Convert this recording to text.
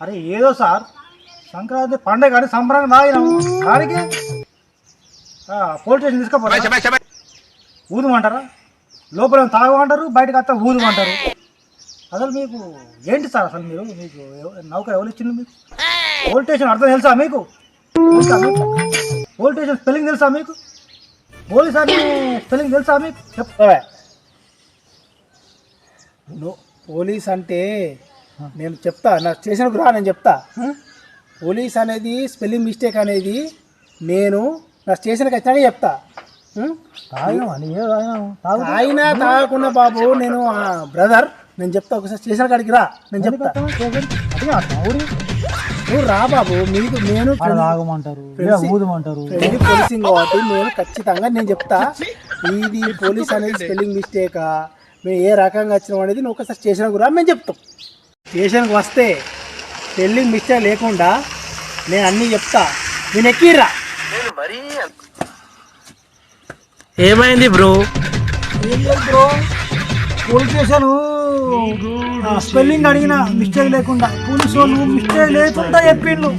అరే ఏదో సార్ సంక్రాంతి పండుగ కానీ సంబరంగా తాగినాము దానికి పోలీస్ స్టేషన్ తీసుకుపోతారా ఊదుమంటారా లోపల తాగమంటారు బయటకు వస్తే ఊదుమంటారు అసలు మీకు ఏంటి సార్ అసలు మీకు నౌకరు ఎవరు ఇచ్చింది మీకు పోలీస్ స్టేషన్ అర్థం తెలుసా మీకు పోలీస్ స్టేషన్ స్పెల్లింగ్ తెలుసా మీకు పోలీస్ అని స్పెల్లింగ్ తెలుసా మీకు చెప్తావా పోలీస్ అంటే నేను చెప్తా నా స్టేషన్కు రా నేను చెప్తా పోలీస్ అనేది స్పెల్లింగ్ మిస్టేక్ అనేది నేను నా స్టేషన్కి వచ్చినాక చెప్తా తాగినా తాగకుండా బాబు నేను బ్రదర్ నేను చెప్తా ఒకసారి స్టేషన్ కాడికి రా నేను చెప్తా నువ్వు రా బాబు మీకు నేను తాగమంటారు ఊదమంటారు పోలీసింగ్ కాబట్టి నేను ఖచ్చితంగా నేను చెప్తా ఇది పోలీస్ అనేది స్పెల్లింగ్ మిస్టేకా మేము ఏ రకంగా వచ్చినాం అనేది నువ్వు ఒకసారి స్టేషన్కి రా మేము చెప్తాం స్టేషన్కి వస్తే స్పెల్లింగ్ మిస్టేక్ లేకుండా నేను అన్నీ చెప్తా నేను ఎక్కిర్రా ఏమైంది బ్రో ఏం లేదు బ్రో పోలీస్ స్టేషన్ స్పెల్లింగ్ అడిగిన మిస్టేక్ లేకుండా పోలీసు వాళ్ళు మిస్టేక్ లేకుండా చెప్పిండు